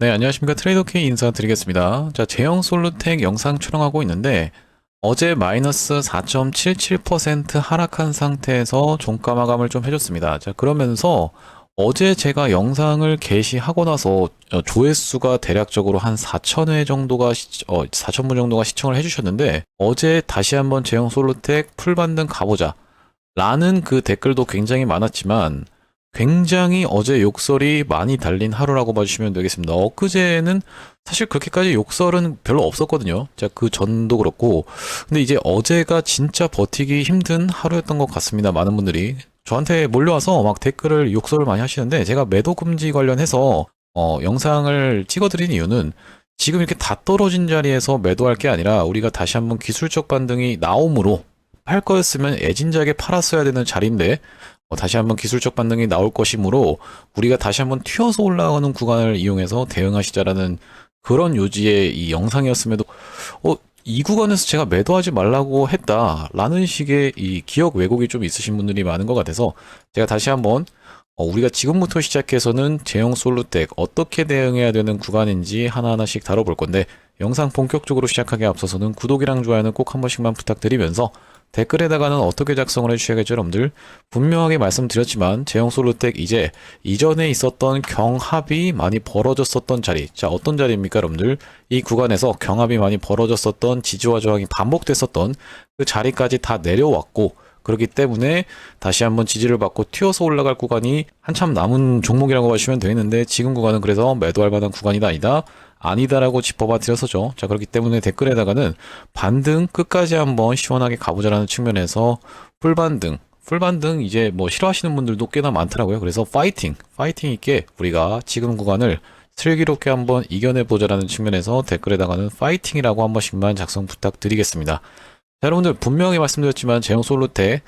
네, 안녕하십니까. 트레이더 K 인사드리겠습니다. 자, 제형 솔루텍 영상 촬영하고 있는데, 어제 마이너스 4.77% 하락한 상태에서 종가 마감을 좀 해줬습니다. 자, 그러면서 어제 제가 영상을 게시하고 나서 조회수가 대략적으로 한 4,000회 정도가, 4,000분 정도가 시청을 해주셨는데, 어제 다시 한번 제형 솔루텍 풀반등 가보자. 라는 그 댓글도 굉장히 많았지만, 굉장히 어제 욕설이 많이 달린 하루라고 봐주시면 되겠습니다. 엊그제는 사실 그렇게까지 욕설은 별로 없었거든요. 자, 그 전도 그렇고. 근데 이제 어제가 진짜 버티기 힘든 하루였던 것 같습니다. 많은 분들이. 저한테 몰려와서 막 댓글을 욕설을 많이 하시는데, 제가 매도 금지 관련해서 영상을 찍어드린 이유는 지금 이렇게 다 떨어진 자리에서 매도할 게 아니라 우리가 다시 한번 기술적 반등이 나옴으로 팔 거였으면 애진작에 팔았어야 되는 자리인데, 다시 한번 기술적 반등이 나올 것이므로 우리가 다시 한번 튀어서 올라가는 구간을 이용해서 대응하시자라는 그런 요지의 이 영상이었음에도 이 구간에서 제가 매도하지 말라고 했다라는 식의 이 기억 왜곡이 좀 있으신 분들이 많은 것 같아서 제가 다시 한번 우리가 지금부터 시작해서는 제형 솔루텍 어떻게 대응해야 되는 구간인지 하나하나씩 다뤄볼 건데, 영상 본격적으로 시작하기에 앞서서는 구독이랑 좋아요는 꼭 한 번씩만 부탁드리면서 댓글에다가는 어떻게 작성을 해주셔야겠죠, 여러분들. 분명하게 말씀드렸지만 제형 솔루텍 이제 이전에 있었던 경합이 많이 벌어졌었던 자리, 자, 어떤 자리입니까, 여러분들? 이 구간에서 경합이 많이 벌어졌었던 지지와 저항이 반복됐었던 그 자리까지 다 내려왔고, 그렇기 때문에 다시 한번 지지를 받고 튀어서 올라갈 구간이 한참 남은 종목이라고 보시면 되겠는데, 지금 구간은 그래서 매도할 만한 구간이다 아니다? 아니다라고 짚어봐 드렸었죠. 자, 그렇기 때문에 댓글에다가는 반등 끝까지 한번 시원하게 가보자라는 측면에서 풀반등 이제 뭐 싫어하시는 분들도 꽤나 많더라고요. 그래서 파이팅 있게 우리가 지금 구간을 슬기롭게 한번 이겨내보자라는 측면에서 댓글에다가는 파이팅이라고 한 번씩만 작성 부탁드리겠습니다. 자, 여러분들 분명히 말씀드렸지만 제형 솔루텍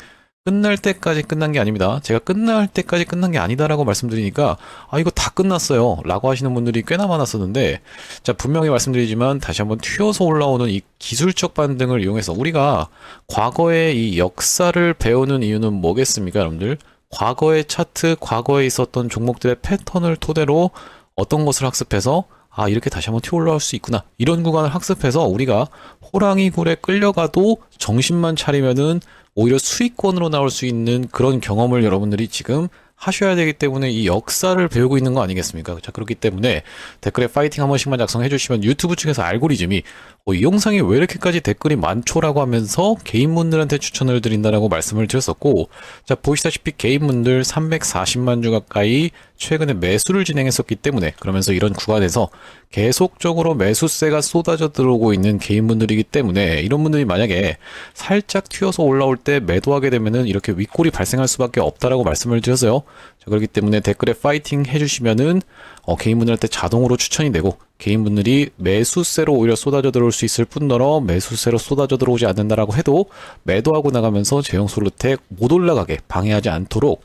끝날 때까지 끝난 게 아닙니다. 제가 끝날 때까지 끝난 게 아니다라고 말씀드리니까 이거 다 끝났어요 라고 하시는 분들이 꽤나 많았었는데, 자, 분명히 말씀드리지만 다시 한번 튀어서 올라오는 이 기술적 반등을 이용해서 우리가 과거의 이 역사를 배우는 이유는 뭐겠습니까, 여러분들? 과거의 차트, 과거에 있었던 종목들의 패턴을 토대로 어떤 것을 학습해서 이렇게 다시 한번 튀어 올라올 수 있구나, 이런 구간을 학습해서 우리가 호랑이 굴에 끌려가도 정신만 차리면은 오히려 수익권으로 나올 수 있는 그런 경험을 여러분들이 지금 하셔야 되기 때문에 이 역사를 배우고 있는 거 아니겠습니까? 자, 그렇기 때문에 댓글에 파이팅 한 번씩만 작성해 주시면 유튜브 측에서 알고리즘이 이 영상이 왜 이렇게까지 댓글이 많죠라고 하면서 개인분들한테 추천을 드린다라고 말씀을 드렸었고, 자, 보시다시피 개인분들 340만 주 가까이 최근에 매수를 진행했었기 때문에, 그러면서 이런 구간에서 계속적으로 매수세가 쏟아져 들어오고 있는 개인분들이기 때문에, 이런 분들이 만약에 살짝 튀어서 올라올 때 매도하게 되면은 이렇게 윗골이 발생할 수밖에 없다라고 말씀을 드렸어요. 자, 그렇기 때문에 댓글에 파이팅 해주시면은 개인분들한테 자동으로 추천이 되고, 개인분들이 매수세로 오히려 쏟아져 들어올 수 있을 뿐더러 매수세로 쏟아져 들어오지 않는다라고 해도 매도하고 나가면서 제형 솔루텍 못 올라가게 방해하지 않도록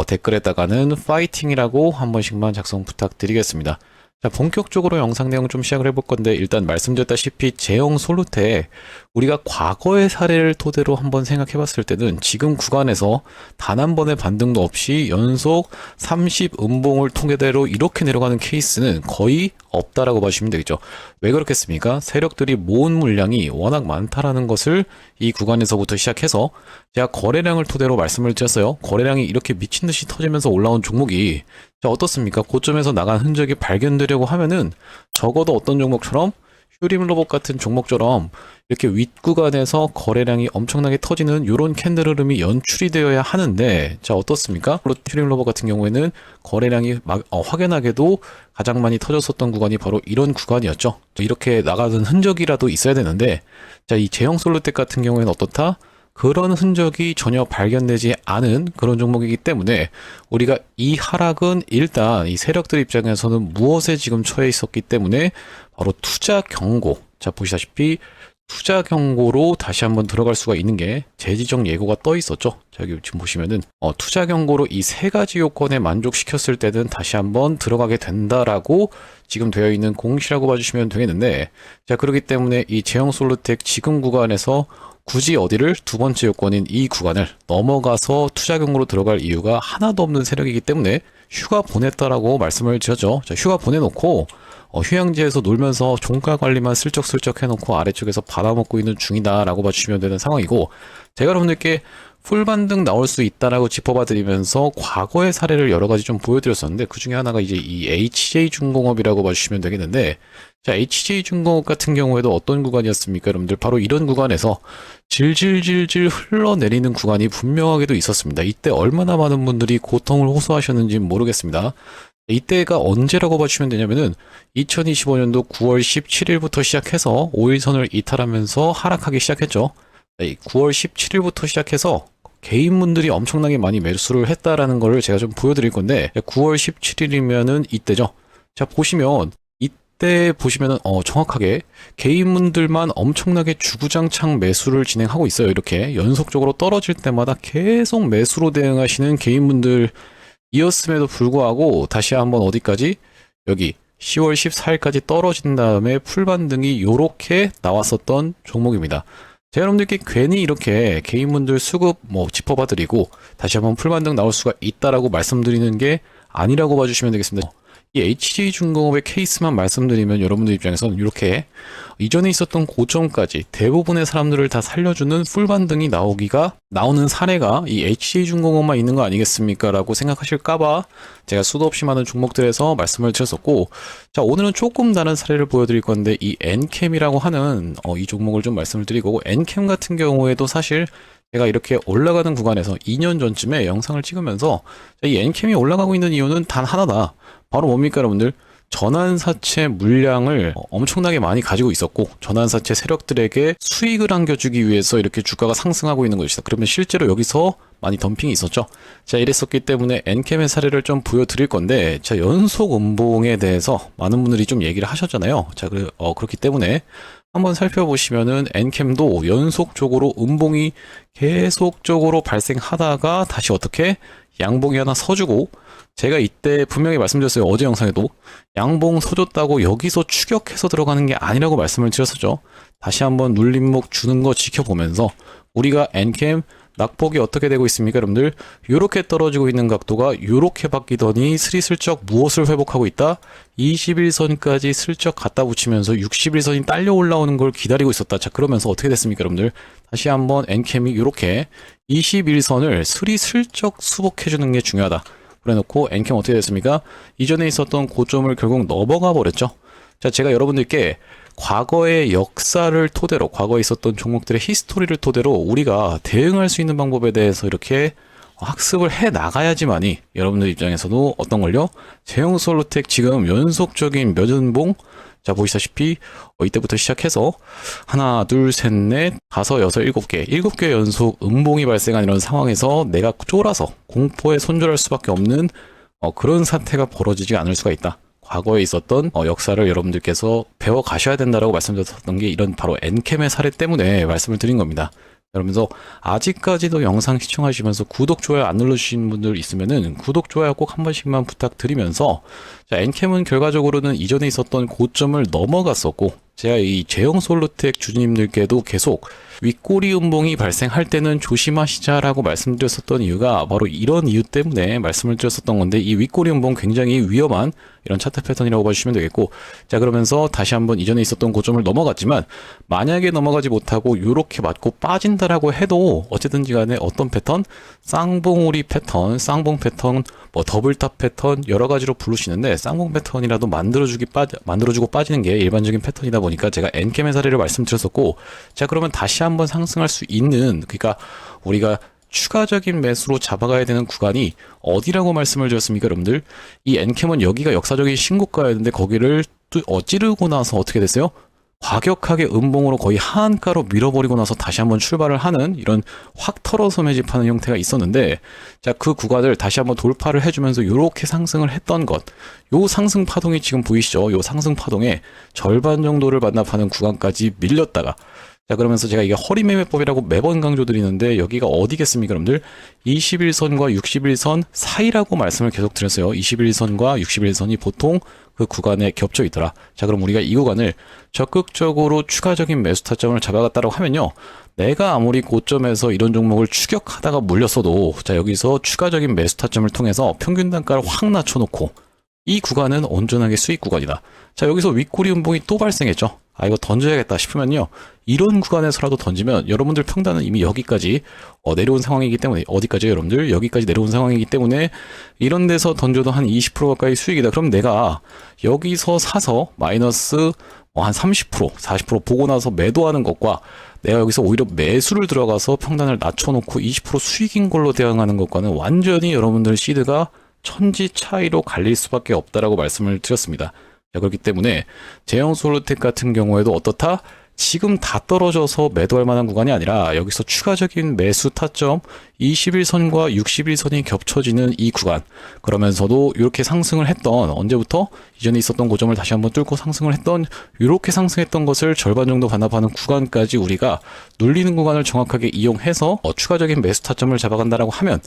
댓글에다가는 파이팅이라고 한 번씩만 작성 부탁드리겠습니다. 자, 본격적으로 영상 내용 좀 시작을 해볼 건데, 일단 말씀드렸다시피 제형 솔루텍 우리가 과거의 사례를 토대로 한번 생각해 봤을 때는 지금 구간에서 단 한 번의 반등도 없이 연속 30 음봉을 통계대로 이렇게 내려가는 케이스는 거의 없다라고 봐주시면 되겠죠. 왜 그렇겠습니까? 세력들이 모은 물량이 워낙 많다라는 것을 이 구간에서부터 시작해서 제가 거래량을 토대로 말씀을 드렸어요. 거래량이 이렇게 미친 듯이 터지면서 올라온 종목이, 자, 어떻습니까? 고점에서 나간 흔적이 발견되려고 하면은 적어도 어떤 종목처럼 휴림 로봇 같은 종목처럼 이렇게 윗구간에서 거래량이 엄청나게 터지는 이런 캔들 흐름이 연출이 되어야 하는데, 자, 어떻습니까? 휴림 로봇 같은 경우에는 거래량이 확연하게도 가장 많이 터졌었던 구간이 바로 이런 구간이었죠. 이렇게 나가는 흔적이라도 있어야 되는데, 자, 이 제형 솔루텍 같은 경우에는 어떻다? 그런 흔적이 전혀 발견되지 않은 그런 종목이기 때문에 우리가 이 하락은 일단 이 세력들 입장에서는 무엇에 지금 처해 있었기 때문에 바로 투자 경고, 자, 보시다시피 투자 경고로 다시 한번 들어갈 수가 있는 게 재지정 예고가 떠 있었죠. 자, 여기 지금 보시면은 투자 경고로 이 세 가지 요건에 만족시켰을 때는 다시 한번 들어가게 된다라고 지금 되어 있는 공시라고 봐주시면 되겠는데, 자, 그렇기 때문에 이 제형솔루텍 지금 구간에서 굳이 어디를 두 번째 요건인 이 구간을 넘어가서 투자금으로 들어갈 이유가 하나도 없는 세력이기 때문에 휴가 보냈다라고 말씀을 드렸죠. 자, 휴가 보내놓고 휴양지에서 놀면서 종가 관리만 슬쩍슬쩍 해놓고 아래쪽에서 받아먹고 있는 중이다라고 봐주시면 되는 상황이고, 제가 여러분들께 풀반등 나올 수 있다라고 짚어봐 드리면서 과거의 사례를 여러 가지 좀 보여드렸었는데, 그 중에 하나가 이제 이 HJ중공업이라고 봐주시면 되겠는데, 자, HJ중공업 같은 경우에도 어떤 구간이었습니까? 여러분들 바로 이런 구간에서 질질질질 흘러내리는 구간이 분명하게도 있었습니다. 이때 얼마나 많은 분들이 고통을 호소하셨는지 모르겠습니다. 이때가 언제라고 봐주시면 되냐면은 2025년도 9월 17일부터 시작해서 5일선을 이탈하면서 하락하기 시작했죠. 9월 17일부터 시작해서 개인분들이 엄청나게 많이 매수를 했다라는 거를 제가 좀 보여드릴 건데, 9월 17일이면은 이때죠. 자, 보시면 이때 보시면은 정확하게 개인분들만 엄청나게 주구장창 매수를 진행하고 있어요. 이렇게 연속적으로 떨어질 때마다 계속 매수로 대응하시는 개인분들이었음에도 불구하고 다시 한번 어디까지, 여기 10월 14일까지 떨어진 다음에 풀반등이 요렇게 나왔었던 종목입니다. 제가 여러분들께 괜히 이렇게 개인분들 수급 짚어봐 드리고 다시 한번 풀반등 나올 수가 있다라고 말씀드리는 게 아니라고 봐주시면 되겠습니다. 이 HJ중공업의 케이스만 말씀드리면 여러분들 입장에서는 이렇게 이전에 있었던 고점까지 대부분의 사람들을 다 살려주는 풀반등이 나오는 사례가 이 HJ중공업만 있는 거 아니겠습니까? 라고 생각하실까봐 제가 수도 없이 많은 종목들에서 말씀을 드렸었고, 자, 오늘은 조금 다른 사례를 보여드릴 건데, 이 엔캠이라고 하는 이 종목을 좀 말씀을 드리고, 엔캠 같은 경우에도 사실 제가 이렇게 올라가는 구간에서 2년 전쯤에 영상을 찍으면서 이 엔캠이 올라가고 있는 이유는 단 하나다. 바로 뭡니까 여러분들? 전환사채 물량을 엄청나게 많이 가지고 있었고, 전환사채 세력들에게 수익을 안겨주기 위해서 이렇게 주가가 상승하고 있는 것이다. 그러면 실제로 여기서 많이 덤핑이 있었죠. 자, 이랬었기 때문에 엔캠의 사례를 좀 보여드릴 건데, 자, 연속 음봉에 대해서 많은 분들이 좀 얘기를 하셨잖아요. 자, 그렇기 때문에 한번 살펴보시면은 엔캠도 연속적으로 음봉이 계속적으로 발생하다가 다시 어떻게 양봉이 하나 서주고, 제가 이때 분명히 말씀드렸어요. 어제 영상에도 양봉 서줬다고 여기서 추격해서 들어가는 게 아니라고 말씀을 드렸었죠. 다시 한번 눌림목 주는 거 지켜보면서 우리가 엔캠 낙폭이 어떻게 되고 있습니까 여러분들? 요렇게 떨어지고 있는 각도가 요렇게 바뀌더니 스리슬쩍 무엇을 회복하고 있다? 21선까지 슬쩍 갖다 붙이면서 61선이 딸려 올라오는 걸 기다리고 있었다. 자, 그러면서 어떻게 됐습니까 여러분들? 다시 한번 엔캠이 요렇게 21선을 스리슬쩍 수복해주는 게 중요하다. 그래놓고 엔캠 어떻게 됐습니까? 이전에 있었던 고점을 결국 넘어가 버렸죠. 자, 제가 여러분들께 과거의 역사를 토대로, 과거에 있었던 종목들의 히스토리를 토대로 우리가 대응할 수 있는 방법에 대해서 이렇게 학습을 해 나가야지만이 여러분들 입장에서도 어떤 걸요? 제형솔루텍 지금 연속적인 몇 연봉? 자, 보시다시피 이때부터 시작해서 하나, 둘, 셋, 넷, 다섯, 여섯, 일곱 개 연속 음봉이 발생한 이런 상황에서 내가 쫄아서 공포에 손절할 수밖에 없는 그런 사태가 벌어지지 않을 수가 있다. 과거에 있었던 역사를 여러분들께서 배워 가셔야 된다라고 말씀드렸던 게 이런 바로 엔캠의 사례 때문에 말씀을 드린 겁니다. 그러면서 아직까지도 영상 시청하시면서 구독, 좋아요 안 눌러주신 분들 있으면은 구독, 좋아요 꼭 한 번씩만 부탁드리면서, 자, 엔캠은 결과적으로는 이전에 있었던 고점을 넘어갔었고, 제가 이 제형솔루텍 주주님들께도 계속 윗꼬리 음봉이 발생할 때는 조심하시자라고 말씀드렸었던 이유가 바로 이런 이유 때문에 말씀을 드렸었던 건데, 이 윗꼬리 음봉 굉장히 위험한 이런 차트 패턴이라고 봐주시면 되겠고, 자, 그러면서 다시 한번 이전에 있었던 고점을 넘어갔지만 만약에 넘어가지 못하고 이렇게 맞고 빠진다라고 해도 어쨌든지 간에 어떤 패턴, 쌍봉우리 패턴, 쌍봉 패턴, 더블탑 패턴 여러 가지로 부르시는데, 쌍봉 패턴이라도 만들어주고 빠지는 게 일반적인 패턴이다 보니까 제가 엔캠의 사례를 말씀드렸었고, 자, 그러면 다시 한번 상승할 수 있는, 그러니까 우리가 추가적인 매수로 잡아가야 되는 구간이 어디라고 말씀을 드렸습니까 여러분들? 이 엔캠은 여기가 역사적인 신고가였는데 거기를 또 찌르고 나서 어떻게 됐어요? 과격하게 음봉으로 거의 하한가로 밀어버리고 나서 다시 한번 출발을 하는 이런 확 털어서 매집하는 형태가 있었는데, 자, 그 구간을 다시 한번 돌파를 해주면서 이렇게 상승을 했던 것, 요 상승 파동이 지금 보이시죠? 요 상승 파동의 절반 정도를 반납하는 구간까지 밀렸다가, 자, 그러면서 제가 이게 허리매매법이라고 매번 강조드리는데 여기가 어디겠습니까, 여러분들? 21선과 61선 사이라고 말씀을 계속 드렸어요. 21선과 61선이 보통 그 구간에 겹쳐 있더라. 자, 그럼 우리가 이 구간을 적극적으로 추가적인 매수 타점을 잡아갔다고 하면요. 내가 아무리 고점에서 이런 종목을 추격하다가 물렸어도 자, 여기서 추가적인 매수 타점을 통해서 평균 단가를 확 낮춰놓고 이 구간은 온전하게 수익 구간이다. 자, 여기서 윗꼬리 운봉이 또 발생했죠. 아, 이거 던져야겠다 싶으면요. 이런 구간에서라도 던지면 여러분들 평단은 이미 여기까지 내려온 상황이기 때문에 어디까지요, 여러분들? 여기까지 내려온 상황이기 때문에 이런 데서 던져도 한 20% 가까이 수익이다. 그럼 내가 여기서 사서 마이너스 한 30%, 40% 보고 나서 매도하는 것과 내가 여기서 오히려 매수를 들어가서 평단을 낮춰놓고 20% 수익인 걸로 대응하는 것과는 완전히 여러분들 시드가 천지 차이로 갈릴 수밖에 없다라고 말씀을 드렸습니다. 자, 그렇기 때문에 제형솔루텍 같은 경우에도 어떻다? 지금 다 떨어져서 매도할 만한 구간이 아니라 여기서 추가적인 매수 타점 21선과 61선이 겹쳐지는 이 구간, 그러면서도 이렇게 상승을 했던 언제부터 이전에 있었던 고점을 다시 한번 뚫고 상승을 했던 이렇게 상승했던 것을 절반 정도 반납하는 구간까지 우리가 눌리는 구간을 정확하게 이용해서 추가적인 매수 타점을 잡아간다라고 하면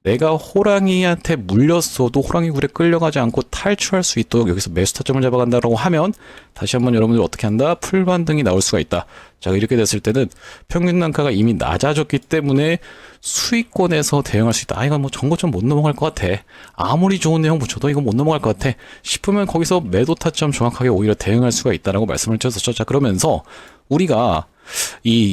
내가 호랑이한테 물렸어도 호랑이 굴에 끌려가지 않고 탈출할 수 있도록 여기서 매수 타점을 잡아간다라고 하면 다시 한번 여러분들 어떻게 한다? 풀반등이 나올 수가 있다. 자, 이렇게 됐을 때는 평균 단가가 이미 낮아졌기 때문에 수익권에서 대응할 수 있다. 아, 이건 뭐 전고점 못 넘어갈 것 같아. 아무리 좋은 내용 붙여도 이거 못 넘어갈 것 같아 싶으면 거기서 매도 타점 정확하게 오히려 대응할 수가 있다라고 말씀을 드렸었죠. 자, 그러면서 우리가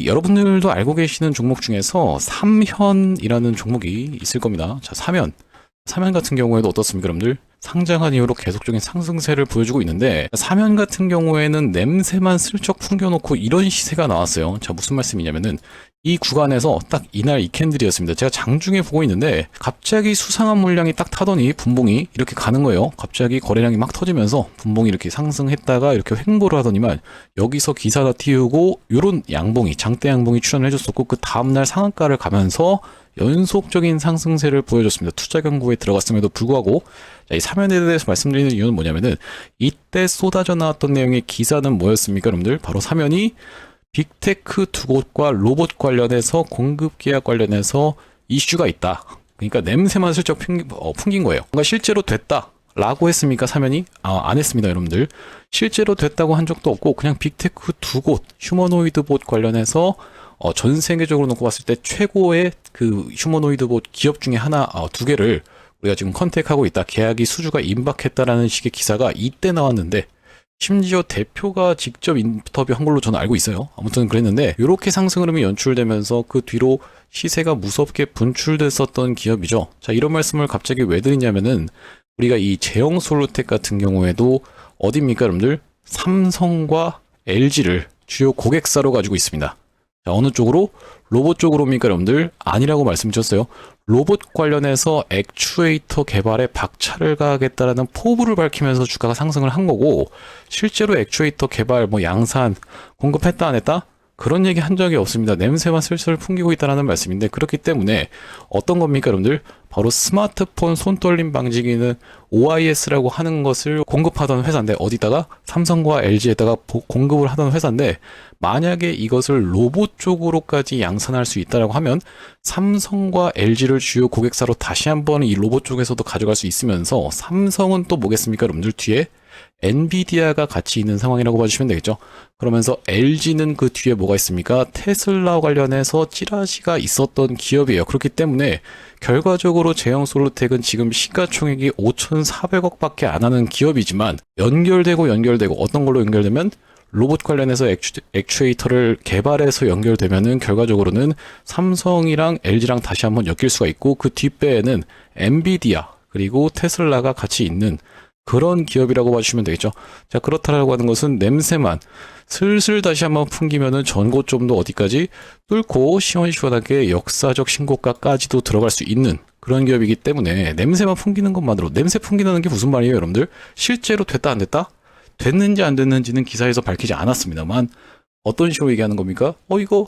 여러분들도 알고 계시는 종목 중에서 삼현이라는 종목이 있을 겁니다. 자, 삼현 같은 경우에도 어떻습니까, 여러분들? 상장한 이후로 계속적인 상승세를 보여주고 있는데 삼현 같은 경우에는 냄새만 슬쩍 풍겨놓고 이런 시세가 나왔어요. 자, 무슨 말씀이냐면은 이 구간에서 딱 이날 이 캔들이었습니다. 제가 장중에 보고 있는데 갑자기 수상한 물량이 딱 타더니 분봉이 이렇게 가는 거예요. 갑자기 거래량이 막 터지면서 분봉이 이렇게 상승했다가 이렇게 횡보를 하더니만 여기서 기사가 튀우고 요런 양봉이 장대 양봉이 출현을 해줬었고 그 다음날 상한가를 가면서 연속적인 상승세를 보여줬습니다. 투자 경고에 들어갔음에도 불구하고 자, 이 삼현에 대해서 말씀드리는 이유는 뭐냐면은 이때 쏟아져 나왔던 내용의 기사는 뭐였습니까, 여러분들? 바로 삼현이 빅테크 두 곳과 로봇 관련해서 공급 계약 관련해서 이슈가 있다. 그러니까 냄새만 슬쩍 풍긴 거예요. 뭔가 실제로 됐다 라고 했습니까, 삼현이? 안 했습니다, 여러분들. 실제로 됐다고 한 적도 없고 그냥 빅테크 두 곳 휴머노이드 봇 관련해서 전 세계적으로 놓고 봤을 때 최고의 그 휴머노이드 봇 기업 중에 하나, 두 개를 우리가 지금 컨택하고 있다. 계약이 수주가 임박했다라는 식의 기사가 이때 나왔는데 심지어 대표가 직접 인터뷰한 걸로 저는 알고 있어요. 아무튼 그랬는데 이렇게 상승 흐름이 연출되면서 그 뒤로 시세가 무섭게 분출됐었던 기업이죠. 자, 이런 말씀을 갑자기 왜 드리냐면은 우리가 이 제형솔루텍 같은 경우에도 어디입니까, 여러분들? 삼성과 LG를 주요 고객사로 가지고 있습니다. 자, 어느 쪽으로? 로봇 쪽으로입니까, 여러분들? 아니라고 말씀드렸어요. 로봇 관련해서 액추에이터 개발에 박차를 가하겠다라는 포부를 밝히면서 주가가 상승을 한 거고 실제로 액추에이터 개발 뭐 양산 공급했다 안 했다? 그런 얘기 한 적이 없습니다. 냄새만 슬슬 풍기고 있다는 말씀인데 그렇기 때문에 어떤 겁니까, 여러분들? 바로 스마트폰 손떨림 방지기는 OIS라고 하는 것을 공급하던 회사인데 어디다가? 삼성과 LG에다가 공급을 하던 회사인데 만약에 이것을 로봇 쪽으로까지 양산할 수 있다라고 하면 삼성과 LG를 주요 고객사로 다시 한번 이 로봇 쪽에서도 가져갈 수 있으면서 삼성은 또 뭐겠습니까, 여러분들? 뒤에 엔비디아가 같이 있는 상황이라고 봐주시면 되겠죠. 그러면서 LG는 그 뒤에 뭐가 있습니까? 테슬라 관련해서 찌라시가 있었던 기업이에요. 그렇기 때문에 결과적으로 제형솔루텍은 지금 시가총액이 5,400억 밖에 안 하는 기업이지만 연결되고 어떤 걸로 연결되면 로봇 관련해서 액추에이터를 개발해서 연결되면은 결과적으로는 삼성이랑 LG랑 다시 한번 엮일 수가 있고 그 뒷배에는 엔비디아 그리고 테슬라가 같이 있는 그런 기업이라고 봐주시면 되겠죠. 자, 그렇다라고 하는 것은 냄새만 슬슬 다시 한번 풍기면은 전고점도 어디까지 뚫고 시원시원하게 역사적 신고가까지도 들어갈 수 있는 그런 기업이기 때문에 냄새만 풍기는 것만으로 냄새 풍기는 게 무슨 말이에요, 여러분들? 실제로 됐다 안 됐다? 됐는지 안 됐는지는 기사에서 밝히지 않았습니다만 어떤 식으로 얘기하는 겁니까? 이거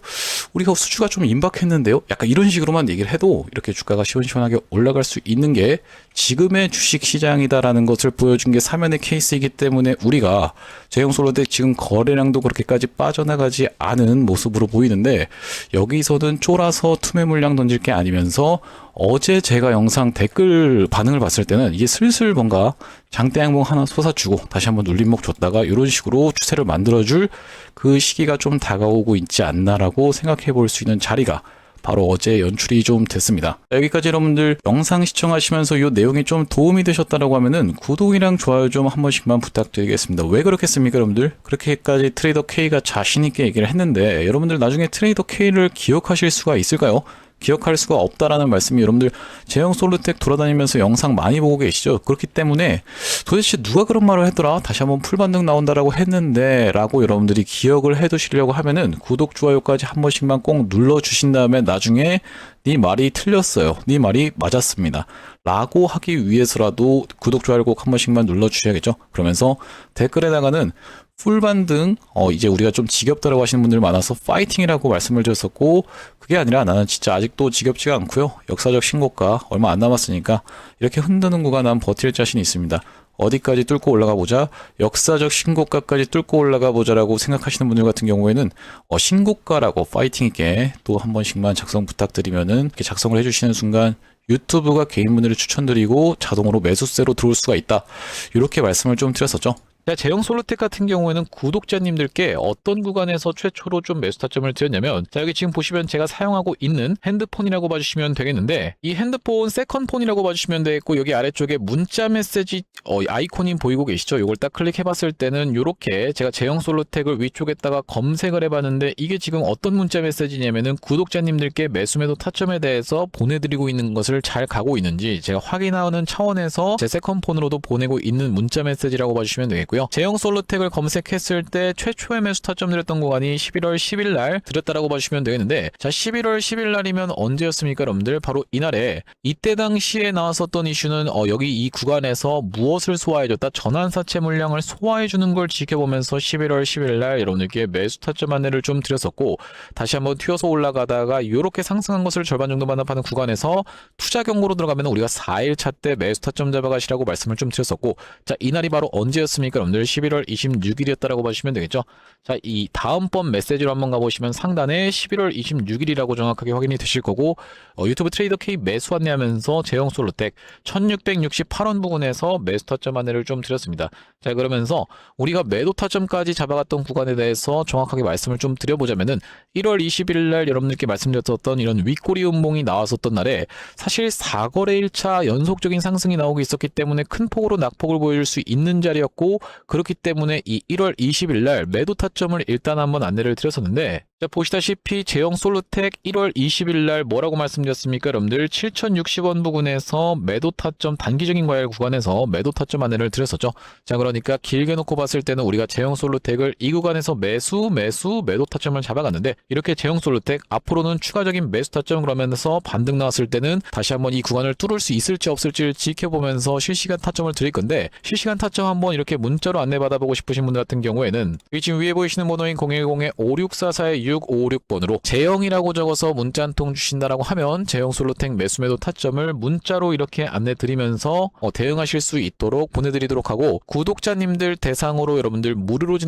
우리가 수주가 좀 임박했는데요? 약간 이런 식으로만 얘기를 해도 이렇게 주가가 시원시원하게 올라갈 수 있는 게 지금의 주식 시장이다라는 것을 보여준 게 사면의 케이스이기 때문에 우리가 제형솔로텍 지금 거래량도 그렇게까지 빠져나가지 않은 모습으로 보이는데, 여기서는 쫄아서 투매 물량 던질 게 아니면서 어제 제가 영상 댓글 반응을 봤을 때는 이게 슬슬 뭔가 장대 양봉 하나 솟아주고 다시 한번 눌림목 줬다가 이런 식으로 추세를 만들어줄 그 시기가 좀 다가오고 있지 않나라고 생각해 볼 수 있는 자리가 바로 어제 연출이 좀 됐습니다. 여기까지 여러분들 영상 시청하시면서 이 내용이 좀 도움이 되셨다라고 하면은 구독이랑 좋아요 좀 한 번씩만 부탁드리겠습니다. 왜 그렇겠습니까, 여러분들? 그렇게까지 트레이더 K가 자신있게 얘기를 했는데 여러분들 나중에 트레이더 K를 기억하실 수가 있을까요? 기억할 수가 없다라는 말씀이, 여러분들 제형솔루텍 돌아다니면서 영상 많이 보고 계시죠? 그렇기 때문에 도대체 누가 그런 말을 했더라? 다시 한번 풀반등 나온다라고 했는데 라고 여러분들이 기억을 해 두시려고 하면은 구독, 좋아요까지 한 번씩만 꼭 눌러주신 다음에 나중에 네 말이 틀렸어요, 네 말이 맞았습니다 라고 하기 위해서라도 구독, 좋아요 꼭 한 번씩만 눌러주셔야겠죠? 그러면서 댓글에다가는 풀반등, 이제 우리가 좀 지겹다라고 하시는 분들 많아서 파이팅이라고 말씀을 드렸었고, 그게 아니라 나는 진짜 아직도 지겹지가 않고요, 역사적 신고가 얼마 안 남았으니까 이렇게 흔드는 구간 난 버틸 자신이 있습니다. 어디까지 뚫고 올라가 보자, 역사적 신고가까지 뚫고 올라가 보자라고 생각하시는 분들 같은 경우에는 신고가라고 파이팅 있게 또 한 번씩만 작성 부탁드리면은 이렇게 작성을 해주시는 순간 유튜브가 개인 문의를 추천드리고 자동으로 매수세로 들어올 수가 있다, 이렇게 말씀을 좀 드렸었죠. 자, 제형솔루텍 같은 경우에는 구독자님들께 어떤 구간에서 최초로 좀 매수 타점을 드렸냐면, 자, 여기 지금 보시면 제가 사용하고 있는 핸드폰이라고 봐주시면 되겠는데, 이 핸드폰 세컨폰이라고 봐주시면 되겠고, 여기 아래쪽에 문자 메시지 아이콘이 보이고 계시죠? 이걸 딱 클릭해 봤을 때는 이렇게 제가 제형솔루텍을 위쪽에다가 검색을 해봤는데, 이게 지금 어떤 문자 메시지냐면은 구독자님들께 매수매도 타점에 대해서 보내드리고 있는 것을 잘 가고 있는지 제가 확인하는 차원에서 제 세컨폰으로도 보내고 있는 문자 메시지라고 봐주시면 되겠고요. 제형솔루텍을 검색했을 때 최초의 매수 타점 드렸던 구간이 11월 10일 날 드렸다라고 봐주시면 되겠는데, 자, 11월 10일 날이면 언제였습니까, 여러분들? 바로 이날에 이때 당시에 나왔었던 이슈는 여기 이 구간에서 무엇을 소화해줬다? 전환사채 물량을 소화해주는 걸 지켜보면서 11월 10일 날 여러분들께 매수 타점 안내를 좀 드렸었고, 다시 한번 튀어서 올라가다가 이렇게 상승한 것을 절반 정도 반납하는 구간에서 투자 경고로 들어가면 우리가 4일차 때 매수 타점 잡아가시라고 말씀을 좀 드렸었고, 자, 이날이 바로 언제였습니까, 여러분들? 11월 26일이었다라고 봐주시면 되겠죠. 자, 이 다음번 메시지로 한번 가보시면 상단에 11월 26일이라고 정확하게 확인이 되실 거고, 유튜브 트레이더 K 매수 안내하면서 제형솔루텍 1668원 부근에서 매수 타점 안내를 좀 드렸습니다. 자, 그러면서 우리가 매도 타점까지 잡아갔던 구간에 대해서 정확하게 말씀을 좀 드려보자면은 1월 20일 날 여러분들께 말씀드렸던 이런 윗꼬리 음봉이 나왔었던 날에 사실 4거래 1차 연속적인 상승이 나오고 있었기 때문에 큰 폭으로 낙폭을 보여줄 수 있는 자리였고, 그렇기 때문에 이 1월 20일 날 매도 타점을 일단 한번 안내를 드렸었는데, 자, 보시다시피 제형솔루텍 1월 20일 날 뭐라고 말씀드렸습니까, 여러분들? 7060원 부근에서 매도 타점, 단기적인 과열 구간에서 매도 타점 안내를 드렸었죠. 자, 그러니까 길게 놓고 봤을 때는 우리가 제형솔루텍을 이 구간에서 매도 타점을 잡아갔는데, 이렇게 제형솔루텍 앞으로는 추가적인 매수 타점 그러면서 반등 나왔을 때는 다시 한번 이 구간을 뚫을 수 있을지 없을지를 지켜보면서 실시간 타점을 드릴 건데, 실시간 타점 한번 이렇게 문자로 안내받아보고 싶으신 분들 같은 경우에는 여기 지금 위에 보이시는 번호인 010-5644-656번으로 제형이라고 적어서 문자 한 통 주신다라고 하면 제형솔루텍 매수매도 타점을 문자로 이렇게 안내 드리면서 대응하실 수 있도록 보내드리도록 하고, 구독자님들 대상으로 여러분들 무료로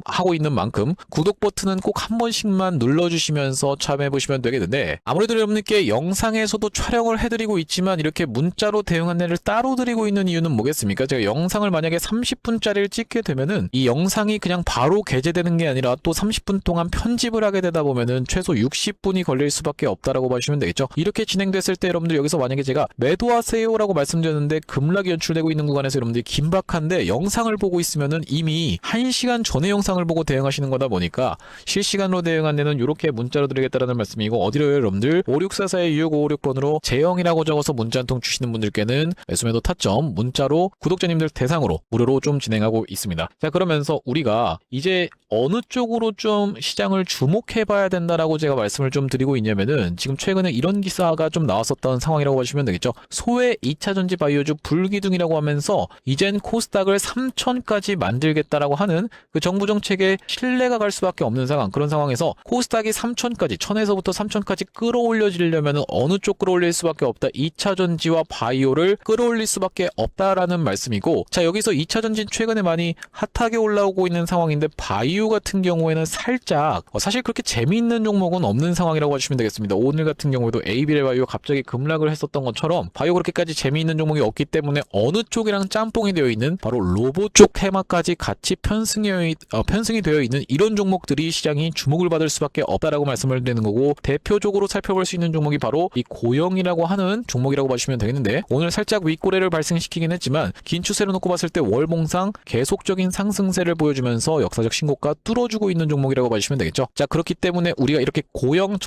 하고 있는 만큼 구독 버튼은 꼭 한 번씩만 눌러주시면서 참여해보시면 되겠는데, 아무래도 여러분들께 영상에서도 촬영을 해드리고 있지만 이렇게 문자로 대응 안내를 따로 드리고 있는 이유는 뭐겠습니까? 제가 영상을 만약에 30분짜리를 찍게 되면은 이 영상이 그냥 바로 게재되는 게 아니라 또 30분 동안 편집을 하게 되다 보면은 최소 60분이 걸릴 수밖에 없다라고 보시면 되겠죠. 이렇게 진행됐을 때 여러분들 여기서 만약에 제가 매도하세요라고 말씀드렸는데 급락이 연출되고 있는 구간에서 여러분들이 긴박한데 영상을 보고 있으면은 이미 1시간 전에 영상을 보고 대응하시는 거다 보니까 실시간으로 대응 안내는 이렇게 문자로 드리겠다라는 말씀이고, 어디로요, 여러분들? 5644-656번으로 제형이라고 적어서 문자 한 통 주시는 분들께는 매수매도 타점 문자로 구독자님들 대상으로 무료로 좀 진행하고 있습니다. 자, 그러면서 우리가 이제 어느 쪽으로 좀 시장을 주목해봐야 된다라고 제가 말씀을 좀 드리고 있냐면은 지금 최근에 이런 기사가 좀 나왔었던 상황이라고 보시면 되겠죠. 소외 2차전지 바이오주 불기둥이라고 하면서 이젠 코스닥을 3천까지 만들겠다라고 하는 그 정부 정책에 신뢰가 갈 수밖에 없는 상황, 그런 상황에서 코스닥이 3천까지, 1000에서부터 3000까지 끌어올려지려면 어느 쪽 끌어올릴 수밖에 없다. 2차전지와 바이오를 끌어올릴 수밖에 없다라는 말씀이고, 자, 여기서 2차전지 최근에 많이 핫하게 올라오고 있는 상황인데 바이오 같은 경우에는 살짝 사실 그렇게 재미있는 종목은 없는 상황이라고 하시면 되겠습니다. 오늘 같은 경우에도 에이비레 바이오 갑자기 급락을 했었던 것처럼 바이오 그렇게까지 재미있는 종목이 없기 때문에 어느 쪽이랑 짬뽕이 되어 있는 바로 로봇 쪽 테마까지 같이 편승이 되어 있는 이런 종목들이 시장이 주목을 받을 수밖에 없다라고 말씀을 드리는 거고, 대표적으로 살펴볼 수 있는 종목이 바로 이 고영이라고 하는 종목이라고 보시면 되겠는데, 오늘 살짝 윗꼬리를 발생시키긴 했지만 긴 추세로 놓고 봤을 때 월봉상 계속적인 상승세를 보여주면서 역사적 신고가 뚫어주고 있는 종목이라고 보시면 되겠죠. 자, 그렇기 때문에 우리가 이렇게 고영이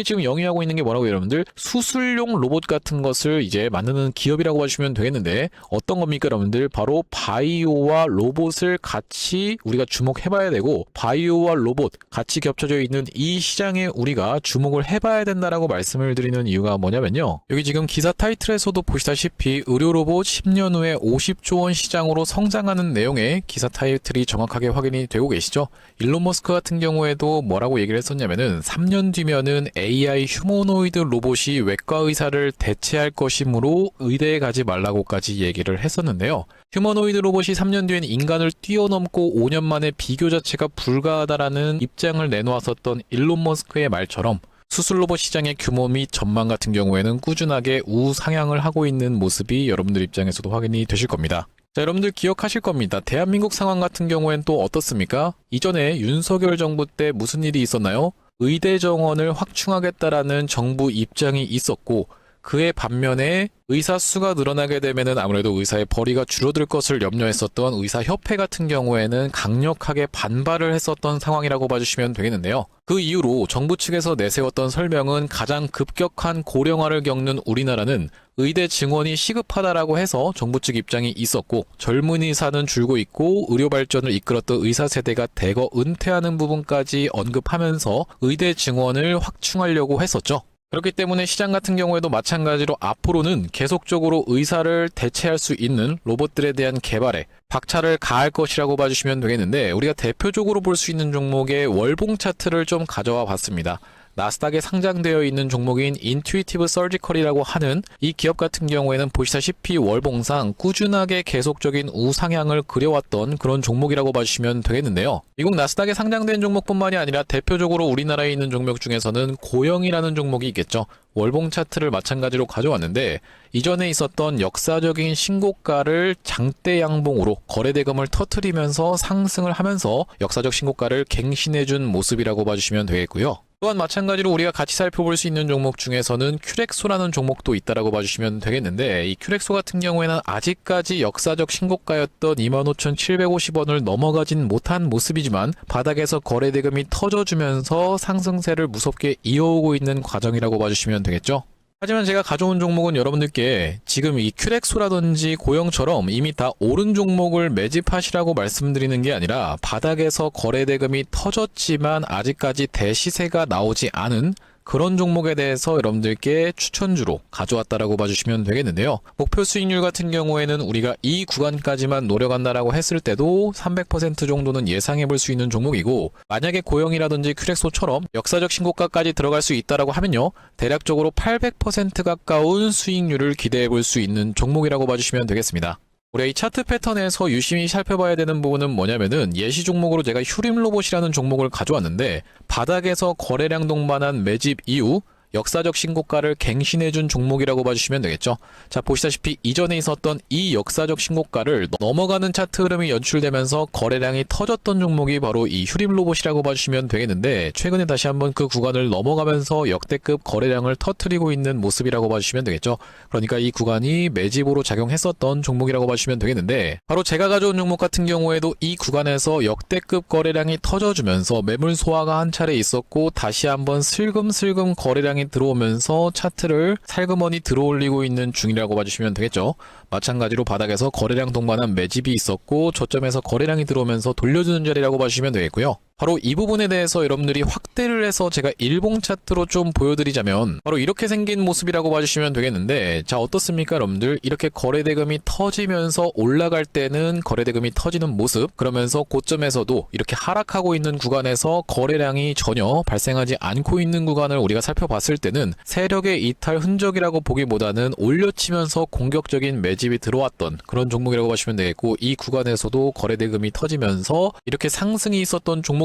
지금 영위하고 있는 게 뭐라고, 여러분들? 수술용 로봇 같은 것을 이제 만드는 기업이라고 보시면 되겠는데, 어떤 겁니까 여러분들? 바로 바이오와 로봇을 같이 우리가 주목해봐야 되고, 바이오와 로봇 같이 겹쳐져 있는 이 시장에 우리가 주목을 해봐야 된다라고 말씀을 드리는 이유가 뭐냐면요, 여기 지금 기사 타이틀에서도 보시다시피 의료로봇 10년 후에 50조 원 시장으로 성장하는 내용의 기사 타이틀이 정확하게 확인이 되고 계시죠. 일론 머스크 같은 경우에도 뭐라고 얘기를 했었냐면은 3년 뒤면은 AI 휴머노이드 로봇이 외과 의사를 대체할 것이므로 의대에 가지 말라고까지 얘기를 했었는데요. 휴머노이드 로봇이 3년 뒤엔 인간을 뛰어넘고 5년 만에 비교 자체가 불가하다라는 입장을 내놓았었던 일론 머스크의 말처럼 수술 로봇 시장의 규모 및 전망 같은 경우에는 꾸준하게 우상향을 하고 있는 모습이 여러분들 입장에서도 확인이 되실 겁니다. 자, 여러분들 기억하실 겁니다. 대한민국 상황 같은 경우엔 또 어떻습니까? 이전에 윤석열 정부 때 무슨 일이 있었나요? 의대 정원을 확충하겠다라는 정부 입장이 있었고, 그의 반면에 의사 수가 늘어나게 되면은 아무래도 의사의 벌이가 줄어들 것을 염려했었던 의사협회 같은 경우에는 강력하게 반발을 했었던 상황이라고 봐주시면 되겠는데요. 그 이후로 정부 측에서 내세웠던 설명은 가장 급격한 고령화를 겪는 우리나라는 의대 증원이 시급하다라고 해서 정부 측 입장이 있었고, 젊은 의사는 줄고 있고 의료 발전을 이끌었던 의사 세대가 대거 은퇴하는 부분까지 언급하면서 의대 증원을 확충하려고 했었죠. 그렇기 때문에 시장 같은 경우에도 마찬가지로 앞으로는 계속적으로 의사를 대체할 수 있는 로봇들에 대한 개발에 박차를 가할 것이라고 봐주시면 되겠는데, 우리가 대표적으로 볼 수 있는 종목의 월봉 차트를 좀 가져와 봤습니다. 나스닥에 상장되어 있는 종목인 인투이티브 서지컬이라고 하는 이 기업 같은 경우에는 보시다시피 월봉상 꾸준하게 계속적인 우상향을 그려왔던 그런 종목이라고 봐주시면 되겠는데요. 미국 나스닥에 상장된 종목뿐만이 아니라 대표적으로 우리나라에 있는 종목 중에서는 고영이라는 종목이 있겠죠. 월봉 차트를 마찬가지로 가져왔는데, 이전에 있었던 역사적인 신고가를 장대 양봉으로 거래대금을 터트리면서 상승을 하면서 역사적 신고가를 갱신해준 모습이라고 봐주시면 되겠고요. 또한 마찬가지로 우리가 같이 살펴볼 수 있는 종목 중에서는 큐렉소라는 종목도 있다라고 봐주시면 되겠는데, 이 큐렉소 같은 경우에는 아직까지 역사적 신고가였던 25,750원을 넘어가진 못한 모습이지만 바닥에서 거래대금이 터져주면서 상승세를 무섭게 이어오고 있는 과정이라고 봐주시면 되겠죠. 하지만 제가 가져온 종목은 여러분들께 지금 이 큐렉소라든지 고영처럼 이미 다 오른 종목을 매집하시라고 말씀드리는 게 아니라, 바닥에서 거래대금이 터졌지만 아직까지 대시세가 나오지 않은 그런 종목에 대해서 여러분들께 추천주로 가져왔다라고 봐주시면 되겠는데요. 목표 수익률 같은 경우에는 우리가 이 구간까지만 노려간다라고 했을 때도 300% 정도는 예상해 볼 수 있는 종목이고, 만약에 고영이라든지 큐렉소처럼 역사적 신고가까지 들어갈 수 있다라고 하면요, 대략적으로 800% 가까운 수익률을 기대해 볼 수 있는 종목이라고 봐주시면 되겠습니다. 우리가 이 차트 패턴에서 유심히 살펴봐야 되는 부분은 뭐냐면은, 예시 종목으로 제가 휴림로봇이라는 종목을 가져왔는데, 바닥에서 거래량 동반한 매집 이후 역사적 신고가를 갱신해준 종목이라고 봐주시면 되겠죠. 자, 보시다시피 이전에 있었던 이 역사적 신고가를 넘어가는 차트 흐름이 연출되면서 거래량이 터졌던 종목이 바로 이 휴림로봇이라고 봐주시면 되겠는데, 최근에 다시 한번 그 구간을 넘어가면서 역대급 거래량을 터뜨리고 있는 모습이라고 봐주시면 되겠죠. 그러니까 이 구간이 매집으로 작용했었던 종목이라고 봐주시면 되겠는데, 바로 제가 가져온 종목 같은 경우에도 이 구간에서 역대급 거래량이 터져주면서 매물 소화가 한 차례 있었고, 다시 한번 슬금슬금 거래량이 거래량이 들어오면서 차트를 살그머니 들어올리고 있는 중이라고 봐주시면 되겠죠. 마찬가지로 바닥에서 거래량 동반한 매집이 있었고 저점에서 거래량이 들어오면서 돌려주는 자리라고 봐주시면 되겠고요. 바로 이 부분에 대해서 여러분들이 확대를 해서 제가 일봉 차트로 좀 보여드리자면 바로 이렇게 생긴 모습이라고 봐주시면 되겠는데, 자 어떻습니까 여러분들? 이렇게 거래대금이 터지면서 올라갈 때는 거래대금이 터지는 모습, 그러면서 고점에서도 이렇게 하락하고 있는 구간에서 거래량이 전혀 발생하지 않고 있는 구간을 우리가 살펴봤을 때는 세력의 이탈 흔적이라고 보기보다는 올려치면서 공격적인 매집이 들어왔던 그런 종목이라고 보시면 되겠고, 이 구간에서도 거래대금이 터지면서 이렇게 상승이 있었던 종목인데,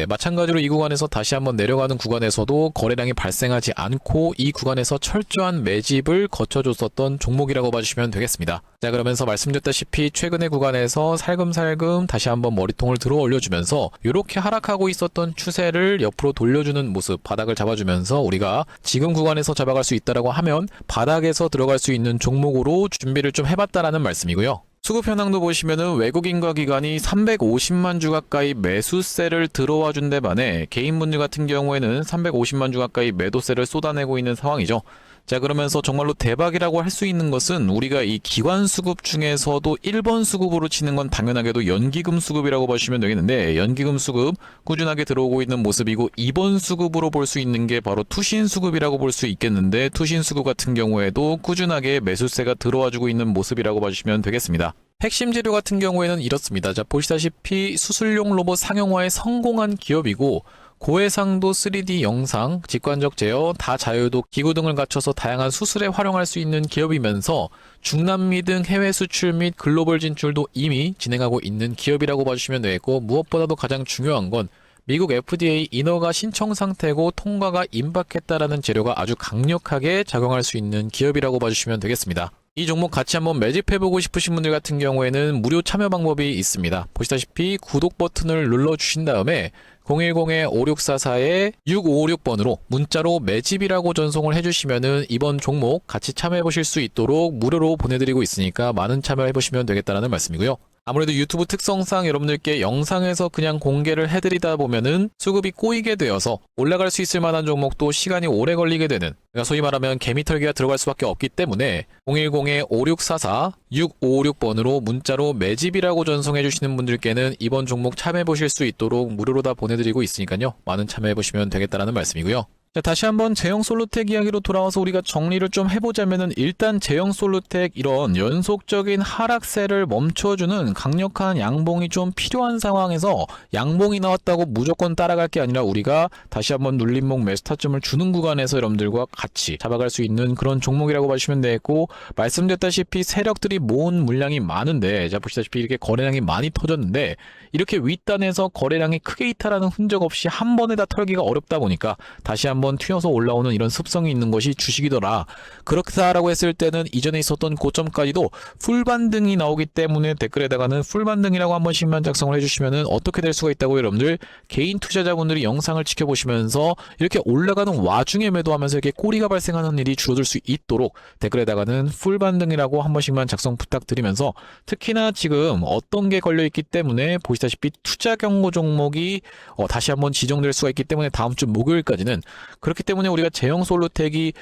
마찬가지로 이 구간에서 다시 한번 내려가는 구간에서도 거래량이 발생하지 않고 이 구간에서 철저한 매집을 거쳐줬었던 종목이라고 봐주시면 되겠습니다. 자 그러면서 말씀드렸다시피 최근의 구간에서 살금살금 다시 한번 머리통을 들어 올려주면서 이렇게 하락하고 있었던 추세를 옆으로 돌려주는 모습, 바닥을 잡아주면서 우리가 지금 구간에서 잡아갈 수 있다라고 하면 바닥에서 들어갈 수 있는 종목으로 준비를 좀 해봤다라는 말씀이고요. 수급 현황도 보시면은 외국인과 기관이 350만 주 가까이 매수세를 들어와 준 데 반해 개인분들 같은 경우에는 350만 주 가까이 매도세를 쏟아내고 있는 상황이죠. 자 그러면서 정말로 대박이라고 할 수 있는 것은 우리가 이 기관 수급 중에서도 1번 수급으로 치는 건 당연하게도 연기금 수급이라고 보시면 되겠는데, 연기금 수급 꾸준하게 들어오고 있는 모습이고, 2번 수급으로 볼 수 있는 게 바로 투신 수급이라고 볼 수 있겠는데, 투신 수급 같은 경우에도 꾸준하게 매수세가 들어와주고 있는 모습이라고 봐주시면 되겠습니다. 핵심 재료 같은 경우에는 이렇습니다. 자 보시다시피 수술용 로봇 상용화에 성공한 기업이고, 고해상도 3D 영상, 직관적 제어, 다자유도 기구 등을 갖춰서 다양한 수술에 활용할 수 있는 기업이면서 중남미 등 해외 수출 및 글로벌 진출도 이미 진행하고 있는 기업이라고 봐주시면 되겠고, 무엇보다도 가장 중요한 건 미국 FDA 인허가 신청 상태고 통과가 임박했다라는 재료가 아주 강력하게 작용할 수 있는 기업이라고 봐주시면 되겠습니다. 이 종목 같이 한번 매집해보고 싶으신 분들 같은 경우에는 무료 참여 방법이 있습니다. 보시다시피 구독 버튼을 눌러주신 다음에 010-5644-6556번으로 문자로 매집이라고 전송을 해주시면은 이번 종목 같이 참여해보실 수 있도록 무료로 보내드리고 있으니까 많은 참여해보시면 되겠다는 말씀이고요. 아무래도 유튜브 특성상 여러분들께 영상에서 그냥 공개를 해드리다 보면은 수급이 꼬이게 되어서 올라갈 수 있을 만한 종목도 시간이 오래 걸리게 되는, 그러니까 소위 말하면 개미털기가 들어갈 수밖에 없기 때문에 010-5644-6556번으로 문자로 매집이라고 전송해 주시는 분들께는 이번 종목 참여해보실 수 있도록 무료로 다 보내드리고 있으니까요. 많은 참여해보시면 되겠다는 말씀이고요. 자, 다시 한번 제형솔루텍 이야기로 돌아와서 우리가 정리를 좀 해보자면은, 일단 제형솔루텍 이런 연속적인 하락세를 멈춰주는 강력한 양봉이 좀 필요한 상황에서 양봉이 나왔다고 무조건 따라갈 게 아니라 우리가 다시 한번 눌림목 매수 타점을 주는 구간에서 여러분들과 같이 잡아갈 수 있는 그런 종목이라고 봐주시면 되겠고, 말씀드렸다시피 세력들이 모은 물량이 많은데, 자 보시다시피 이렇게 거래량이 많이 터졌는데 이렇게 윗단에서 거래량이 크게 이탈하는 흔적 없이 한 번에 다 털기가 어렵다 보니까 다시 한번 튀어서 올라오는 이런 습성이 있는 것이 주식이더라. 그렇다라고 했을 때는 이전에 있었던 고점까지도 풀반등이 나오기 때문에 댓글에다가는 풀반등이라고 한 번씩만 작성을 해주시면은 어떻게 될 수가 있다고, 여러분들 개인 투자자분들이 영상을 지켜보시면서 이렇게 올라가는 와중에 매도하면서 이렇게 꼬리가 발생하는 일이 줄어들 수 있도록 댓글에다가는 풀반등이라고 한 번씩만 작성 부탁드리면서, 특히나 지금 어떤 게 걸려있기 때문에 보시다시피 투자 경고 종목이 다시 한번 지정될 수가 있기 때문에 다음 주 목요일까지는, 그렇기 때문에 우리가 제형솔루텍이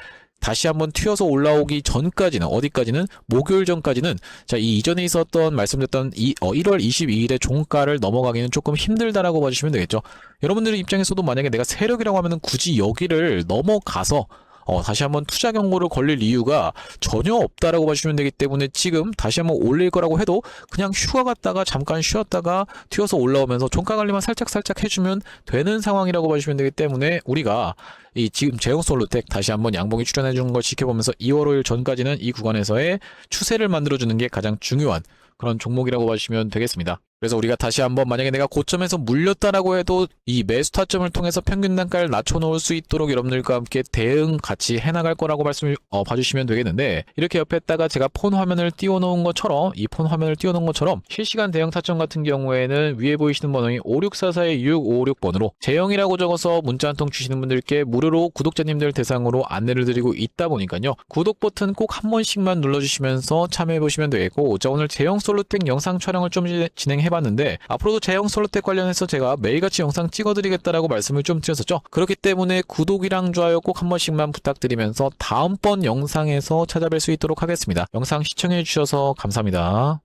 다시 한번 튀어서 올라오기 전까지는, 어디까지는 목요일 전까지는, 자, 이 이전에 있었던 말씀드렸던 1월 22일의 종가를 넘어가기는 조금 힘들다라고 봐주시면 되겠죠. 여러분들 입장에서도 만약에 내가 세력이라고 하면은 굳이 여기를 넘어가서 다시 한번 투자 경고를 걸릴 이유가 전혀 없다라고 봐주시면 되기 때문에, 지금 다시 한번 올릴 거라고 해도 그냥 휴가 갔다가 잠깐 쉬었다가 튀어서 올라오면서 종가 관리만 살짝 해주면 되는 상황이라고 봐주시면 되기 때문에, 우리가 이 지금 제형솔루텍 다시 한번 양봉이 출현해 주는 걸 지켜보면서 2월 5일 전까지는 이 구간에서의 추세를 만들어주는 게 가장 중요한 그런 종목이라고 봐주시면 되겠습니다. 그래서 우리가 다시 한번 만약에 내가 고점에서 물렸다라고 해도 이 매수 타점을 통해서 평균 단가를 낮춰놓을 수 있도록 여러분들과 함께 대응 같이 해나갈 거라고 말씀을 봐주시면 되겠는데, 이렇게 옆에다가 제가 폰 화면을 띄워놓은 것처럼, 이 폰 화면을 띄워놓은 것처럼 실시간 대응 타점 같은 경우에는 위에 보이시는 번호인 5644-6556번으로 제형이라고 적어서 문자 한 통 주시는 분들께 무료로 구독자님들 대상으로 안내를 드리고 있다 보니까요. 구독 버튼 꼭 한 번씩만 눌러주시면서 참여해보시면 되겠고, 자 오늘 제형솔루텍 영상 촬영을 좀 진행해 해봤는데 앞으로도 제형 솔로텍 관련해서 제가 매일같이 영상 찍어드리겠다라고 말씀을 좀 드렸었죠. 그렇기 때문에 구독이랑 좋아요 꼭 한 번씩만 부탁드리면서 다음번 영상에서 찾아뵐 수 있도록 하겠습니다. 영상 시청해주셔서 감사합니다.